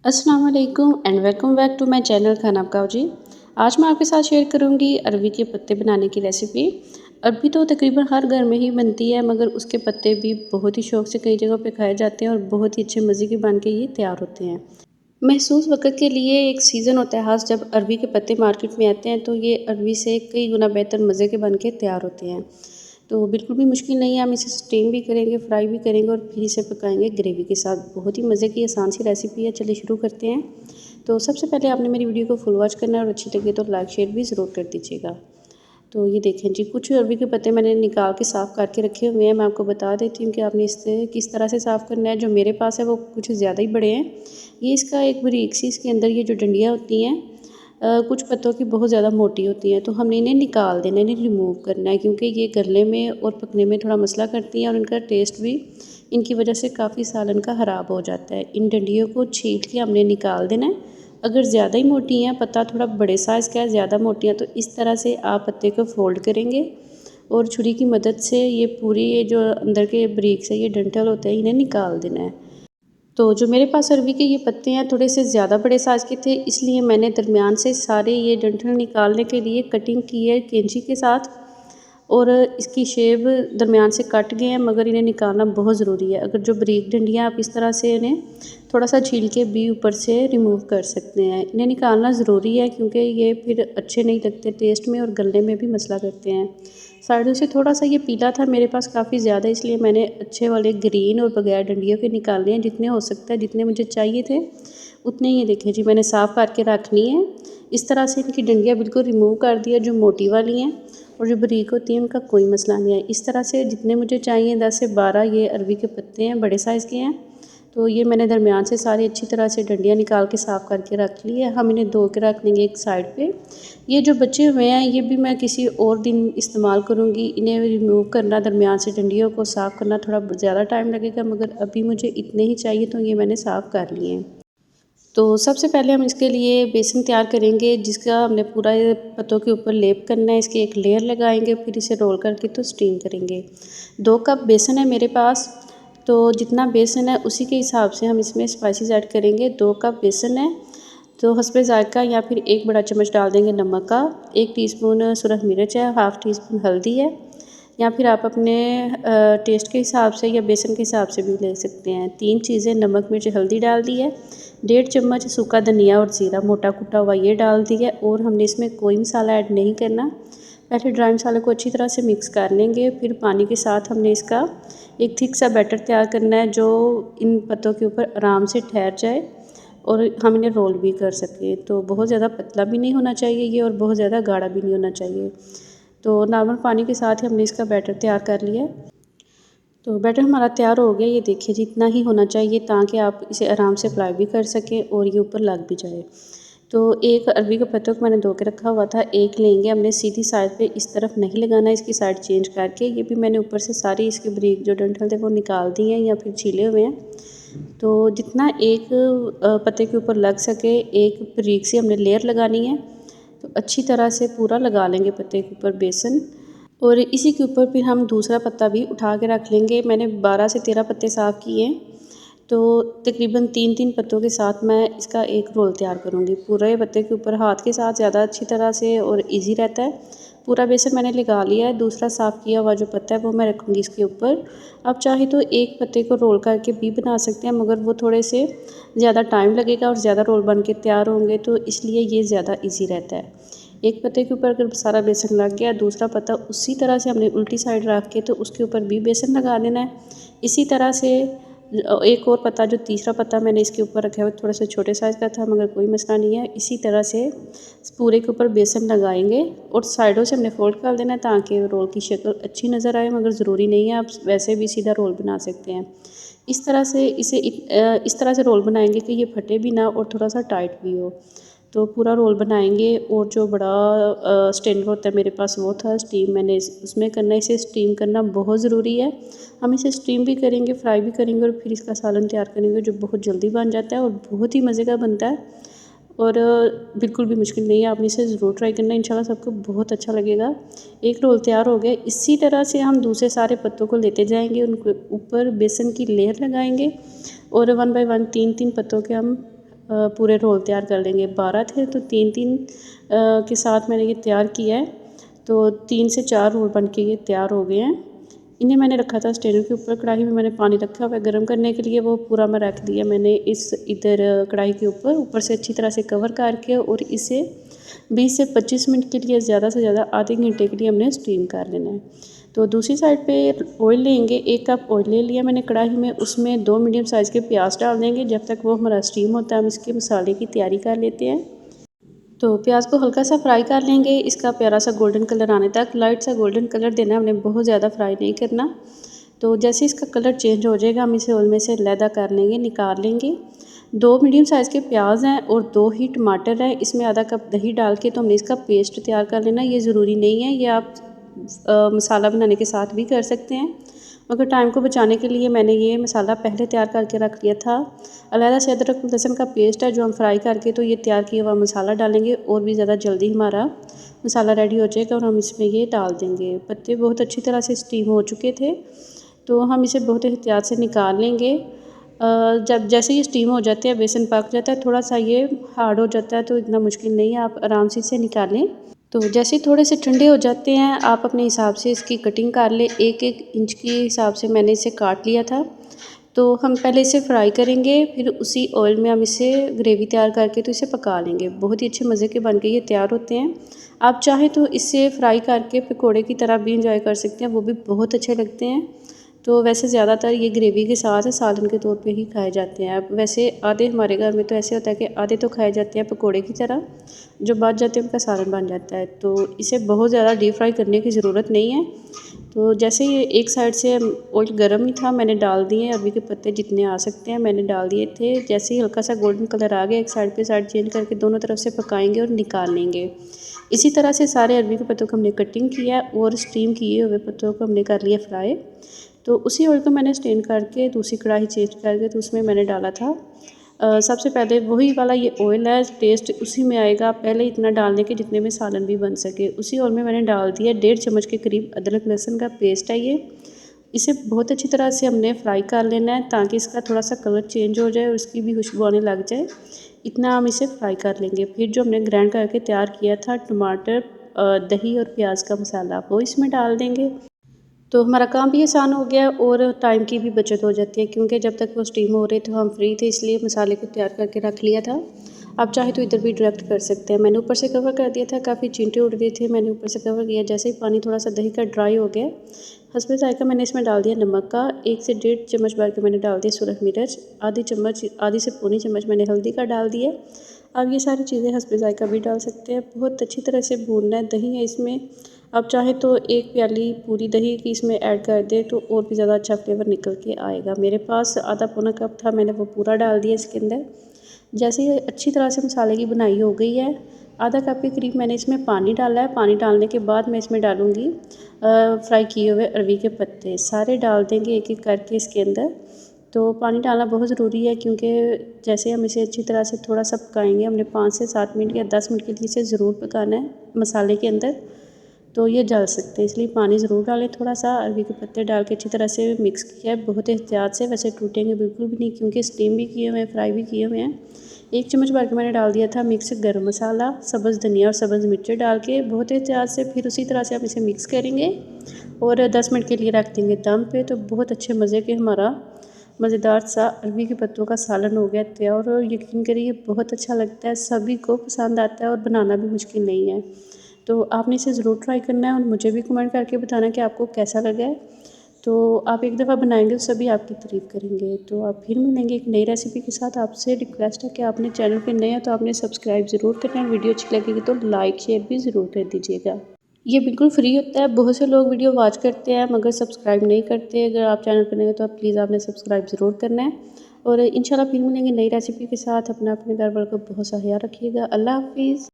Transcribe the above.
अस्सलाम वालेकुम and welcome back to my channel खाना पकाओ जी। आज मैं आपके साथ शेयर करूंगी अरवी के पत्ते बनाने की रेसिपी। अरवी तो तकरीबन हर घर में ही बनती है, मगर उसके पत्ते भी बहुत ही शौक से कई जगहों पे खाए जाते हैं और बहुत ही अच्छे मज़े के बन के ये तैयार होते हैं। महसूस वक़्त के लिए एक सीज़न होता है ख़ास, जब अरवी के पत्ते मार्केट में आते हैं तो ये अरवी से कई गुना बेहतर मज़े के बन के तैयार होते हैं। तो बिल्कुल भी मुश्किल नहीं है, हम इसे स्टीम भी करेंगे, फ्राई भी करेंगे और फिर इसे पकाएंगे ग्रेवी के साथ। बहुत ही मज़े की आसान सी रेसिपी है। चलिए शुरू करते हैं। तो सबसे पहले आपने मेरी वीडियो को फुल वॉच करना है और अच्छी लगे तो लाइक शेयर भी ज़रूर कर दीजिएगा। तो ये देखें जी, कुछ अरवी के पत्ते मैंने निकाल के साफ़ करके रखे हुए हैं। मैं आपको बता देती हूँ कि आपने इससे किस तरह से साफ़ करना है। जो मेरे पास है वो कुछ ज़्यादा ही बड़े हैं। ये इसका एक बारीक सी इसके अंदर ये जो डंडियाँ होती हैं, कुछ पत्तों की बहुत ज़्यादा मोटी होती हैं, तो हमने इन्हें निकाल देना है, इन्हें रिमूव करना है, क्योंकि ये गलने में और पकने में थोड़ा मसला करती हैं और इनका टेस्ट भी इनकी वजह से काफ़ी सालन का ख़राब हो जाता है। इन डंडियों को छील के हमने निकाल देना है। अगर ज़्यादा ही मोटी हैं, पत्ता थोड़ा बड़े साइज़ का है, ज़्यादा मोटी हैं, तो इस तरह से आप पत्ते को फ़ोल्ड करेंगे और छुरी की मदद से ये पूरी ये जो अंदर के बारीक से ये डंठल होते हैं, इन्हें निकाल देना है। तो जो मेरे पास अरवी के ये पत्ते हैं थोड़े से ज़्यादा बड़े साइज़ के थे, इसलिए मैंने दरमियान से सारे ये डंठल निकालने के लिए कटिंग की है कैंची के साथ। और इसकी शेप दरमियान से कट गए हैं, मगर इन्हें निकालना बहुत ज़रूरी है। अगर जो बारीक डंडियाँ, आप इस तरह से इन्हें थोड़ा सा छील के भी ऊपर से रिमूव कर सकते हैं। इन्हें निकालना ज़रूरी है, क्योंकि ये फिर अच्छे नहीं लगते टेस्ट में और गलने में भी मसला करते हैं। साइडों से थोड़ा सा ये पीला था मेरे पास काफ़ी ज़्यादा, इसलिए मैंने अच्छे वाले ग्रीन और बगैर डंडियों के निकालने हैं। जितने हो सकता है, जितने मुझे चाहिए थे उतने ही। ये देखें जी, मैंने साफ़ करके रखनी है। इस तरह से इनकी डंडियाँ बिल्कुल रिमूव कर दिया, जो मोटी वाली हैं, और जो बारीक होती हैं उनका कोई मसला नहीं है। इस तरह से जितने मुझे चाहिए 10 से 12 ये अरवी के पत्ते हैं, बड़े साइज़ के हैं। तो ये मैंने दरमियान से सारी अच्छी तरह से डंडियाँ निकाल के साफ़ करके रख ली है। हम इन्हें धो के रख लेंगे एक साइड पे। ये जो बचे हुए हैं ये भी मैं किसी और दिन इस्तेमाल करूँगी। इन्हें रिमूव करना, दरमियान से डंडियों को साफ़ करना थोड़ा ज़्यादा टाइम लगेगा, मगर अभी मुझे इतने ही चाहिए तो ये मैंने साफ़ कर लिए हैं। तो सबसे पहले हम इसके लिए बेसन तैयार करेंगे, जिसका हमने पूरा ये पत्तों के ऊपर लेप करना है। इसकी एक लेयर लगाएंगे, फिर इसे रोल करके तो स्टीम करेंगे। 2 कप बेसन है मेरे पास, तो जितना बेसन है उसी के हिसाब से हम इसमें स्पाइसेस ऐड करेंगे। 2 कप बेसन है तो हस्बे ज़ायक़ा या फिर 1 बड़ा चम्मच डाल देंगे नमक का। 1 टीस्पून सुरख मिर्च है, हाफ़ टी स्पून हल्दी है, या फिर आप अपने टेस्ट के हिसाब से या बेसन के हिसाब से भी ले सकते हैं। 3 चीज़ें नमक मिर्च हल्दी डाल दी है। 1.5 चम्मच सूखा धनिया और ज़ीरा मोटा कुटा हुआ ये डाल दिया। और हमने इसमें कोई मसाला ऐड नहीं करना। पहले ड्राई मसाले को अच्छी तरह से मिक्स कर लेंगे, फिर पानी के साथ हमने इसका एक थिक सा बैटर तैयार करना है, जो इन पत्तों के ऊपर आराम से ठहर जाए और हम इन्हें रोल भी कर सकें। तो बहुत ज़्यादा पतला भी नहीं होना चाहिए ये, और बहुत ज़्यादा गाढ़ा भी नहीं होना चाहिए। तो नॉर्मल पानी के साथ ही हमने इसका बैटर तैयार कर लिया। तो बैटर हमारा तैयार हो गया। ये देखिए जी, इतना ही होना चाहिए ताकि आप इसे आराम से अप्लाई भी कर सकें और ये ऊपर लग भी जाए। तो एक अरवी के पत्तों को मैंने धो के रखा हुआ था, एक लेंगे हमने सीधी साइड पे, इस तरफ नहीं लगाना, इसकी साइड चेंज करके। ये भी मैंने ऊपर से सारी इसके बारीक जो डंठल थे वो निकाल दिए हैं या फिर छीले हुए हैं। तो जितना एक पत्ते के ऊपर लग सके, एक बारीक सी हमने लेयर लगानी है। तो अच्छी तरह से पूरा लगा लेंगे पत्ते के ऊपर बेसन, और इसी के ऊपर फिर हम दूसरा पत्ता भी उठा के रख लेंगे। मैंने 12 से 13 पत्ते साफ़ किए हैं, तो तकरीबन 3-3 पत्तों के साथ मैं इसका एक रोल तैयार करूँगी। पूरे पत्ते के ऊपर हाथ के साथ ज़्यादा अच्छी तरह से और इजी रहता है। पूरा बेसन मैंने लगा लिया है। दूसरा साफ़ किया हुआ जो पत्ता है वो मैं रखूँगी इसके ऊपर। आप चाहे तो एक पत्ते को रोल करके भी बना सकते हैं, मगर वो थोड़े से ज़्यादा टाइम लगेगा और ज़्यादा रोल बन के तैयार होंगे, तो इसलिए ये ज़्यादा ईजी रहता है। एक पत्ते के ऊपर अगर सारा बेसन लग गया, दूसरा पत्ता उसी तरह से हमने उल्टी साइड रख के तो उसके ऊपर भी बेसन लगा देना है। इसी तरह से एक और पत्ता, जो तीसरा पत्ता मैंने इसके ऊपर रखा है वो थोड़ा सा छोटे साइज़ का था, मगर कोई मसला नहीं है। इसी तरह से पूरे के ऊपर बेसन लगाएंगे और साइडों से हमने फोल्ड कर देना है ताकि रोल की शक्ल अच्छी नज़र आए, मगर ज़रूरी नहीं है, आप वैसे भी सीधा रोल बना सकते हैं। इस तरह से इस तरह से रोल बनाएंगे कि ये फटे भी ना और थोड़ा सा टाइट भी हो। तो पूरा रोल बनाएंगे, और जो बड़ा स्टैंडर होता है मेरे पास वो था, स्टीम मैंने उसमें करना है। इसे स्टीम करना बहुत ज़रूरी है। हम इसे स्टीम भी करेंगे, फ्राई भी करेंगे, और फिर इसका सालन तैयार करेंगे, जो बहुत जल्दी बन जाता है और बहुत ही मज़े का बनता है। और बिल्कुल भी मुश्किल नहीं है, आपने इसे ज़रूर ट्राई करना, इंशाल्लाह सबको बहुत अच्छा लगेगा। एक रोल तैयार हो गया। इसी तरह से हम दूसरे सारे पत्तों को लेते जाएंगे, उनके ऊपर बेसन की लेयर लगाएंगे, और 1 बाय 1 3-3 पत्तों के हम पूरे रोल तैयार कर लेंगे। 12 थे तो 3-3 के साथ मैंने ये तैयार किया है। तो 3 से 4 रोल बन के ये तैयार हो गए हैं। इन्हें मैंने रखा था स्टैंड के ऊपर। कढ़ाई में मैंने पानी रखा हुआ है गर्म करने के लिए, वो पूरा मैं रख दिया मैंने इस इधर कढ़ाई के ऊपर से अच्छी तरह से कवर करके, और इसे 20 से 25 मिनट के लिए, ज़्यादा से ज़्यादा आधे घंटे के लिए हमने स्टीम कर लेना है। तो दूसरी साइड पे ऑयल लेंगे, 1 कप ऑयल ले लिया मैंने कढ़ाई में, उसमें 2 मीडियम साइज़ के प्याज डाल देंगे। जब तक वो हमारा स्टीम होता है हम इसके मसाले की तैयारी कर लेते हैं। तो प्याज को हल्का सा फ्राई कर लेंगे, इसका प्यारा सा गोल्डन कलर आने तक, लाइट सा गोल्डन कलर देना है, हमने बहुत ज़्यादा फ्राई नहीं करना। तो जैसे इसका कलर चेंज हो जाएगा हम इसे ऑयल में से अलहदा कर लेंगे, निकाल लेंगे। 2 मीडियम साइज़ के प्याज हैं और 2 ही टमाटर है। इसमें आधा कप दही डाल के तो हमने इसका पेस्ट तैयार कर लेना। ये ज़रूरी नहीं है, ये आप मसाला बनाने के साथ भी कर सकते हैं, मगर टाइम को बचाने के लिए मैंने ये मसाला पहले तैयार करके रख लिया था। अलहदा से अदरक लहसुन का पेस्ट है जो हम फ्राई करके तो ये तैयार किया हुआ मसाला डालेंगे, और भी ज़्यादा जल्दी हमारा मसाला रेडी हो जाएगा और हम इसमें ये डाल देंगे। पत्ते बहुत अच्छी तरह से स्टीम हो चुके थे, तो हम इसे बहुत एहतियात से निकाल लेंगे। जब जैसे ये स्टीम हो जाते हैं, बेसन पक जाता है, थोड़ा सा ये हार्ड हो जाता है, तो इतना मुश्किल नहीं है, आप आराम से इसे निकालें। तो जैसे ही थोड़े से ठंडे हो जाते हैं, आप अपने हिसाब से इसकी कटिंग कर लें। 1-1 इंच के हिसाब से मैंने इसे काट लिया था। तो हम पहले इसे फ्राई करेंगे, फिर उसी ऑयल में हम इसे ग्रेवी तैयार करके तो इसे पका लेंगे। बहुत ही अच्छे मज़े के बन के ये तैयार होते हैं। आप चाहें तो इसे फ्राई करके पकोड़े की तरह भी इंजॉय कर सकते हैं, वो भी बहुत अच्छे लगते हैं। तो वैसे ज़्यादातर ये ग्रेवी के साथ सालन के तौर पे ही खाए जाते हैं। अब वैसे आधे हमारे घर में तो ऐसे होता है कि आधे तो खाए जाते हैं पकोड़े की तरह, जो बच जाते हैं उनका सालन बन जाता है। तो इसे बहुत ज़्यादा डीप फ्राई करने की ज़रूरत नहीं है। तो जैसे ये एक साइड से ऑयल गर्म ही था, मैंने डाल दिए अरबी के पत्ते जितने आ सकते हैं मैंने डाल दिए थे। जैसे ही हल्का सा गोल्डन कलर आ गया, एक साइड पे साइड चेंज करके दोनों तरफ से पकाएंगे और निकाल लेंगे। इसी तरह से सारे अरबी के पत्तों को हमने कटिंग किया और स्टीम किए हुए पत्तों को हमने कर लिया फ्राई। तो उसी ऑयल को मैंने स्टेन करके दूसरी कढ़ाई चेंज करके तो उसमें मैंने डाला था सबसे पहले वही वाला ये ऑयल है, टेस्ट उसी में आएगा। पहले इतना डालने के जितने में सालन भी बन सके। उसी ऑयल में मैंने डाल दिया 1.5 चम्मच के करीब अदरक लहसुन का पेस्ट है ये। इसे बहुत अच्छी तरह से हमने फ्राई कर लेना है ताकि इसका थोड़ा सा कलर चेंज हो जाए और इसकी भी खुशबू आने लग जाए। इतना हम इसे फ्राई कर लेंगे। फिर जो हमने ग्राइंड करके तैयार किया था टमाटर, दही और प्याज का मसाला, वो इसमें डाल देंगे। तो हमारा काम भी आसान हो गया और टाइम की भी बचत हो जाती है, क्योंकि जब तक वो स्टीम हो रहे थे हम फ्री थे, इसलिए मसाले को तैयार करके रख लिया था। आप चाहे तो इधर भी डायरेक्ट कर सकते हैं। मैंने ऊपर से कवर कर दिया था, काफ़ी चींटे उड़ रहे थे, मैंने ऊपर से कवर किया। जैसे ही पानी थोड़ा सा दही का ड्राई हो गया, हस्बे जायका मैंने इसमें डाल दिया नमक का 1 से 1.5 चम्मच भर के मैंने डाल दिया सुरख मिर्च, आधी से पौनी चम्मच मैंने हल्दी का डाल दिया। अब ये सारी चीज़ें हस्बे जायका भी डाल सकते हैं। बहुत अच्छी तरह से भूनना है। दही है इसमें, आप चाहें तो 1 प्याली पूरी दही की इसमें ऐड कर दें तो और भी ज़्यादा अच्छा फ्लेवर निकल के आएगा। मेरे पास आधा पौना कप था, मैंने वो पूरा डाल दिया इसके अंदर। जैसे ही अच्छी तरह से मसाले की बुनाई हो गई है, आधा कप के करीब मैंने इसमें पानी डाला है। पानी डालने के बाद मैं इसमें डालूँगी फ्राई किए हुए अरवी के पत्ते, सारे डाल देंगे एक एक करके इसके अंदर। तो पानी डालना बहुत ज़रूरी है, क्योंकि जैसे हम इसे अच्छी तरह से थोड़ा सा पकाएंगे, हमने 5 से 7 मिनट या 10 मिनट के लिए इसे ज़रूर पकाना है मसाले के अंदर, तो ये जल सकते हैं, इसलिए पानी ज़रूर डालें थोड़ा सा। अरबी के पत्ते डाल के अच्छी तरह से मिक्स किया है बहुत एहतियात से, वैसे टूटेंगे बिल्कुल भी नहीं क्योंकि स्टीम भी किए हुए हैं, फ्राई भी किए हुए हैं। 1 चम्मच भर के मैंने डाल दिया था मिक्स गरम मसाला, सब्ज़ धनिया और सब्ज़ मिर्चें डाल के बहुत एहतियात से। फिर उसी तरह से हम इसे मिक्स करेंगे और 10 मिनट के लिए रख देंगे दम पे। तो बहुत अच्छे मज़े के हमारा मज़ेदार सा अरबी के पत्तों का सालन हो गया तैयार, और यकीन करिए बहुत अच्छा लगता है, सभी को पसंद आता है और बनाना भी मुश्किल नहीं है। तो आपने इसे ज़रूर ट्राई करना है और मुझे भी कमेंट करके बताना कि आपको कैसा लगा है। तो आप एक दफ़ा बनाएंगे तो सभी आपकी तारीफ़ करेंगे। तो आप फिर मिलेंगे एक नई रेसिपी के साथ। आपसे रिक्वेस्ट है कि आपने चैनल पे नए हैं तो आपने सब्सक्राइब ज़रूर करना है। वीडियो अच्छी लगेगी तो लाइक शेयर भी ज़रूर कर दीजिएगा। ये बिल्कुल फ्री होता है। बहुत से लोग वीडियो वॉच करते हैं मगर सब्सक्राइब नहीं करते। अगर आप चैनल पर नए हो तो आप प्लीज़ आपने सब्सक्राइब ज़रूर करना है। और इंशाल्लाह फिर मिलेंगे नई रेसिपी के साथ। अपना अपने घर वालों को बहुत सा ख्याल रखिएगा। अल्लाह हाफिज़।